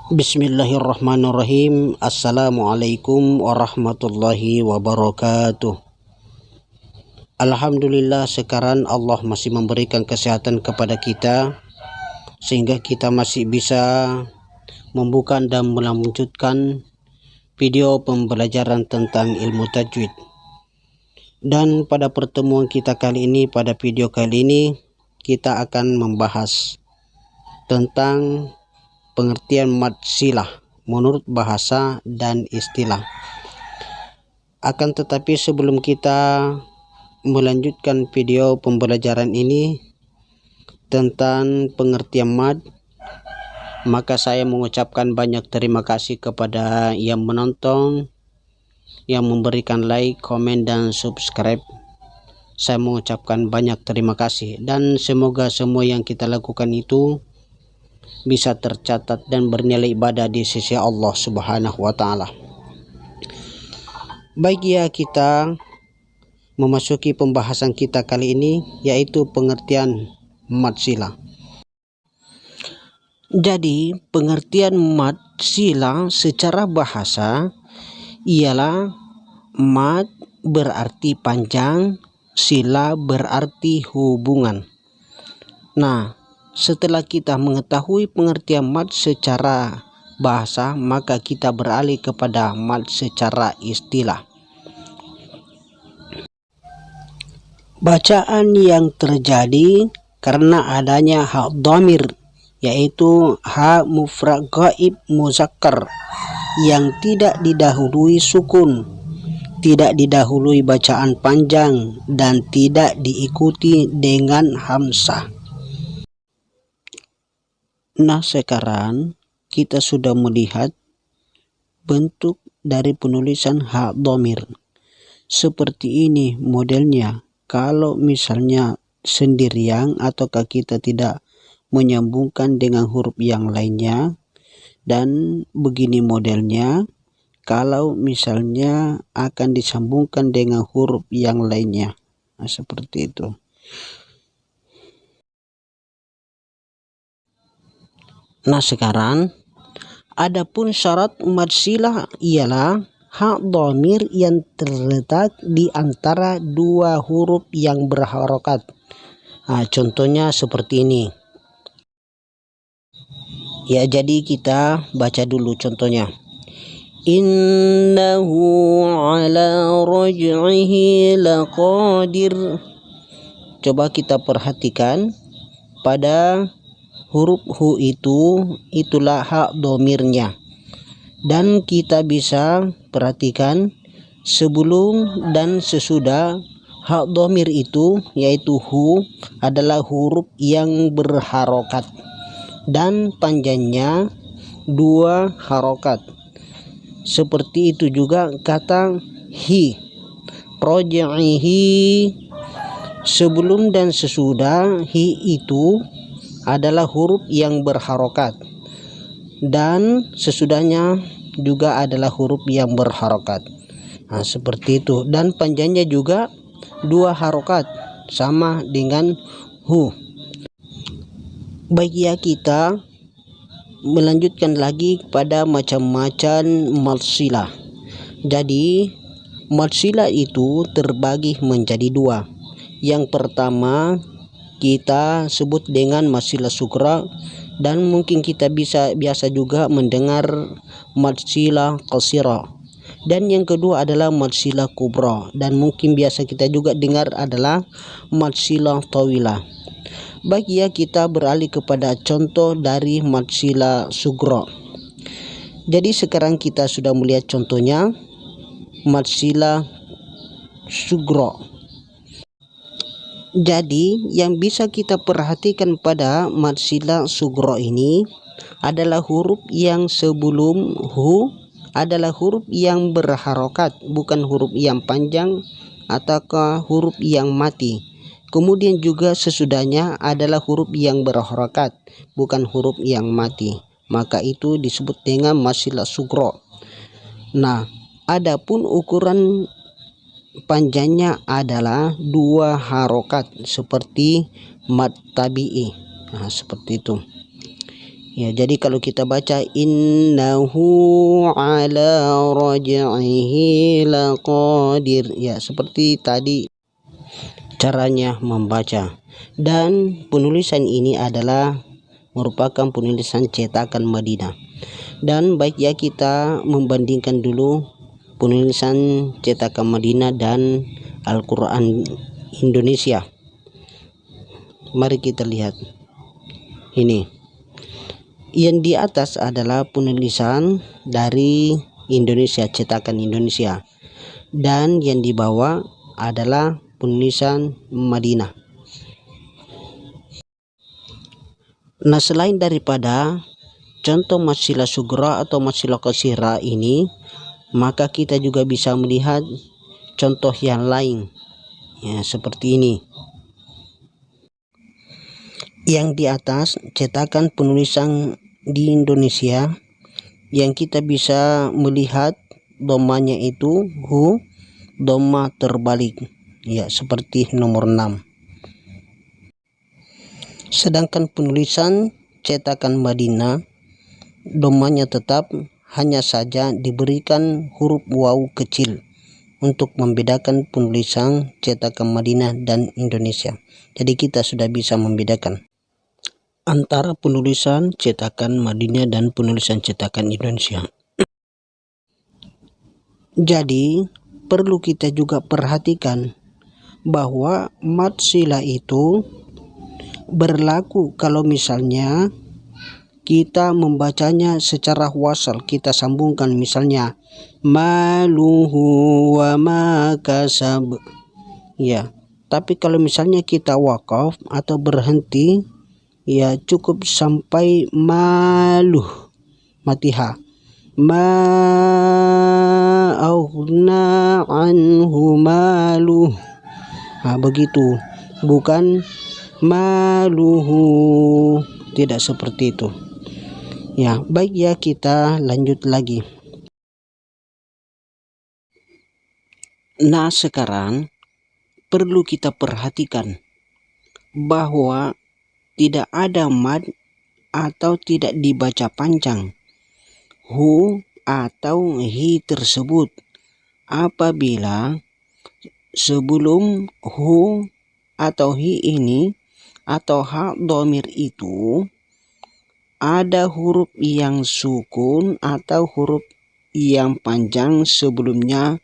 Bismillahirrahmanirrahim. Assalamualaikum warahmatullahi wabarakatuh. Alhamdulillah, sekarang Allah masih memberikan kesehatan kepada kita sehingga kita masih bisa membuka dan melanjutkan video pembelajaran tentang ilmu tajwid. Dan pada pertemuan kita kali ini, pada video kali ini, kita akan membahas tentang pengertian mad silah menurut bahasa dan istilah. Akan tetapi sebelum kita melanjutkan video pembelajaran ini tentang pengertian mad, maka saya mengucapkan banyak terima kasih kepada yang menonton, yang memberikan like, komen, dan subscribe. Saya mengucapkan banyak terima kasih, dan semoga semua yang kita lakukan itu bisa tercatat dan bernilai ibadah di sisi Allah Subhanahu wa Ta'ala. Baik, ya, kita memasuki pembahasan kita kali ini, yaitu pengertian mad silah. Jadi, pengertian mad silah secara bahasa ialah mad berarti panjang, sila berarti hubungan. Nah, setelah kita mengetahui pengertian mad secara bahasa, maka kita beralih kepada mad secara istilah. Bacaan yang terjadi karena adanya ha dhamir, yaitu ha mufrad ghaib muzakkar yang tidak didahului sukun, tidak didahului bacaan panjang, dan tidak diikuti dengan hamzah. Nah, sekarang kita sudah melihat bentuk dari penulisan ha dhamir. Seperti ini modelnya. Kalau misalnya sendirian ataukah kita tidak menyambungkan dengan huruf yang lainnya, dan begini modelnya kalau misalnya akan disambungkan dengan huruf yang lainnya. Nah, seperti itu. Nah, sekarang adapun syarat mad silah ialah ha dhamir yang terletak di antara dua huruf yang berharokat. Nah, contohnya seperti ini. Ya, jadi kita baca dulu contohnya. Innahu ala raj'ihi laqadir. Coba kita perhatikan pada huruf hu itulah ha dhamirnya, dan kita bisa perhatikan sebelum dan sesudah ha dhamir itu, yaitu hu, adalah huruf yang berharokat dan panjangnya 2 harokat. Seperti itu juga kata hi, raj'ihi, sebelum dan sesudah hi itu adalah huruf yang berharokat, dan sesudahnya juga adalah huruf yang berharokat. Nah, seperti itu, dan panjangnya juga 2 harokat sama dengan hu. Baik, ya, kita melanjutkan lagi pada macam-macam mad silah. Jadi mad silah itu terbagi menjadi 2. Yang pertama kita sebut dengan mad silah sughra, dan mungkin kita biasa juga mendengar mad silah qasira. Dan yang kedua adalah mad silah kubra, dan mungkin biasa kita juga dengar adalah mad silah tawilah. Baik, ya, kita beralih kepada contoh dari mad silah sughra. Jadi sekarang kita sudah melihat contohnya mad silah sughra. Jadi yang bisa kita perhatikan pada mad silah sughra ini adalah huruf yang sebelum hu adalah huruf yang berharokat, bukan huruf yang panjang ataukah huruf yang mati. Kemudian juga sesudahnya adalah huruf yang berharokat, bukan huruf yang mati. Maka itu disebut dengan mad silah sughra. Nah, adapun ukuran panjangnya adalah 2 harokat seperti mad tabi'i. Nah, seperti itu. Ya, jadi kalau kita baca innahu ala raj'ihi laqadir, ya seperti tadi caranya membaca. Dan penulisan ini adalah merupakan penulisan cetakan Madinah. Dan baik ya, kita membandingkan dulu penulisan cetakan Madinah dan Al-Quran Indonesia. Mari kita lihat. Ini yang di atas adalah penulisan dari Indonesia, cetakan Indonesia, dan yang di bawah adalah penulisan Madinah. Nah, selain daripada contoh masilah sugra atau masilah qasira ini, maka kita juga bisa melihat contoh yang lain, ya seperti ini. Yang di atas cetakan penulisan di Indonesia, yang kita bisa melihat domanya itu hu, doma terbalik, ya seperti nomor 6. Sedangkan penulisan cetakan Madinah, domanya tetap, hanya saja diberikan huruf waw kecil untuk membedakan penulisan cetakan Madinah dan Indonesia. Jadi kita sudah bisa membedakan antara penulisan cetakan Madinah dan penulisan cetakan Indonesia. Jadi perlu kita juga perhatikan bahwa mad silah itu berlaku kalau misalnya kita membacanya secara wasal, kita sambungkan, misalnya maluhu wa ma kasab, ya. Tapi kalau misalnya kita wakaf atau berhenti, ya cukup sampai maluh, matiha, ma aghna anhu maluh. Nah, begitu, bukan maluhu, tidak seperti itu. Ya, baik ya, kita lanjut lagi. Nah, sekarang perlu kita perhatikan bahwa tidak ada mad atau tidak dibaca panjang hu atau hi tersebut apabila sebelum hu atau hi ini atau ha dhamir itu ada huruf yang sukun atau huruf yang panjang sebelumnya.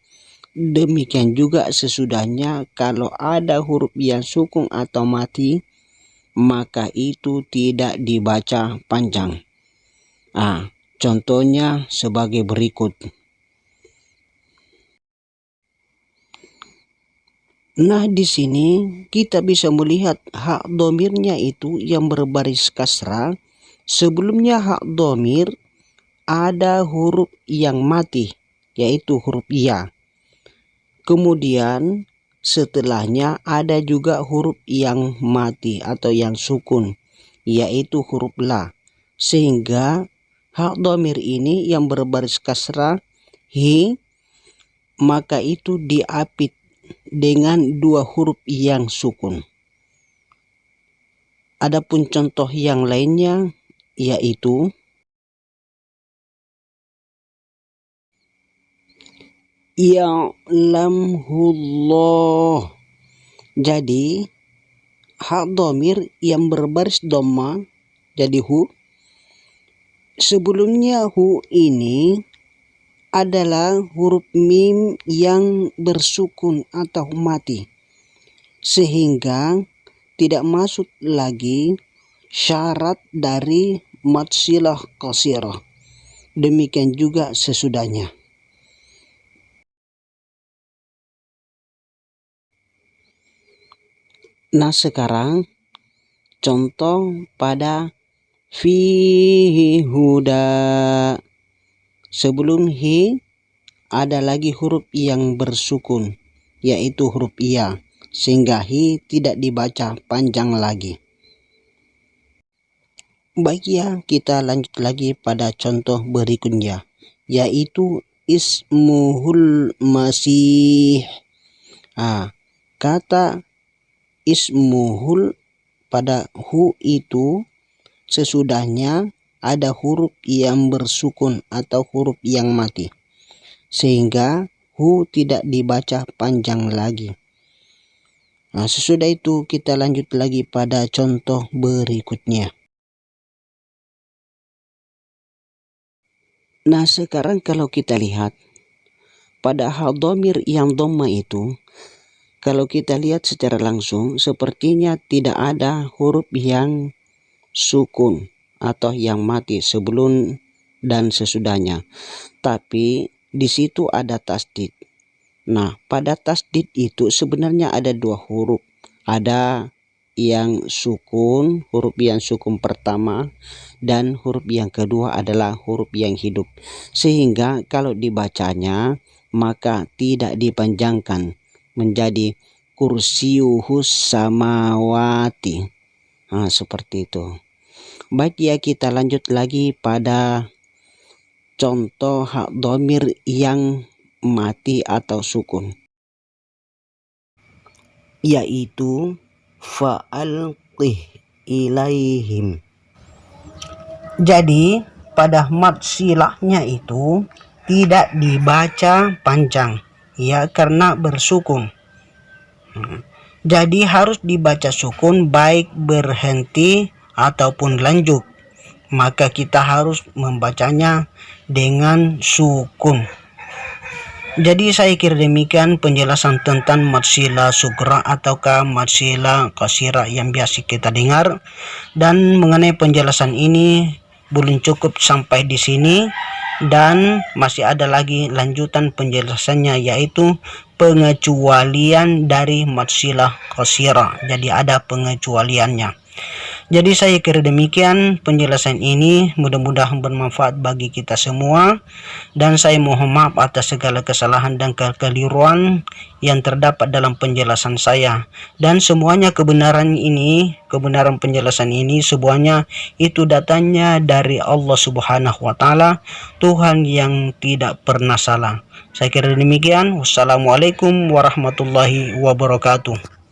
Demikian juga sesudahnya, kalau ada huruf yang sukun atau mati, maka itu tidak dibaca panjang. Contohnya sebagai berikut. Nah, di sini kita bisa melihat hak domirnya itu yang berbaris kasrah. Sebelumnya hak domir ada huruf yang mati, yaitu huruf ya. Kemudian setelahnya ada juga huruf yang mati atau yang sukun, yaitu huruf la. Sehingga hak dhamir ini yang berbaris kasrah hi, maka itu diapit dengan dua huruf yang sukun. Adapun contoh yang lainnya yaitu ya'lamhullah. Jadi hak dhamir yang berbaris dhamma, jadi hu, sebelumnya hu ini adalah huruf mim yang bersukun atau mati, sehingga tidak masuk lagi syarat dari mad silah qasirah. Demikian juga sesudahnya. Nah, sekarang contoh pada fihi huda. Sebelum hi ada lagi huruf yang bersukun, yaitu huruf ya, sehingga hi tidak dibaca panjang lagi. Baik ya, kita lanjut lagi pada contoh berikutnya, yaitu ismuhul masih. Kata ismuhul pada hu itu sesudahnya ada huruf yang bersukun atau huruf yang mati, sehingga hu tidak dibaca panjang lagi. Nah, sesudah itu kita lanjut lagi pada contoh berikutnya. Nah, sekarang kalau kita lihat pada hal dhamir yang dhamma itu, kalau kita lihat secara langsung sepertinya tidak ada huruf yang sukun atau yang mati sebelum dan sesudahnya. Tapi di situ ada tasdid. Nah, pada tasdid itu sebenarnya ada dua huruf. Ada yang sukun, huruf yang sukun pertama, dan huruf yang kedua adalah huruf yang hidup. Sehingga kalau dibacanya maka tidak dipanjangkan menjadi kursiyuhus samawati. Nah, seperti itu. Baik ya, kita lanjut lagi pada contoh hak dhamir yang mati atau sukun, yaitu fa'alqih ilaihim. Jadi pada mad silahnya itu tidak dibaca panjang, ya, karena bersukun. Jadi harus dibaca sukun baik berhenti ataupun lanjut. Maka kita harus membacanya dengan sukun. Jadi saya kira demikian penjelasan tentang mad sila sugra ataukah mad sila qasira yang biasa kita dengar. Dan mengenai penjelasan ini belum cukup sampai di sini, dan masih ada lagi lanjutan penjelasannya, yaitu pengecualian dari mad sila qasira. Jadi ada pengecualiannya. Jadi saya kira demikian penjelasan ini, mudah-mudahan bermanfaat bagi kita semua, dan saya mohon maaf atas segala kesalahan dan kekeliruan yang terdapat dalam penjelasan saya. Dan semuanya kebenaran penjelasan ini semuanya itu datangnya dari Allah Subhanahu wa taala, Tuhan yang tidak pernah salah. Saya kira demikian. Wassalamualaikum warahmatullahi wabarakatuh.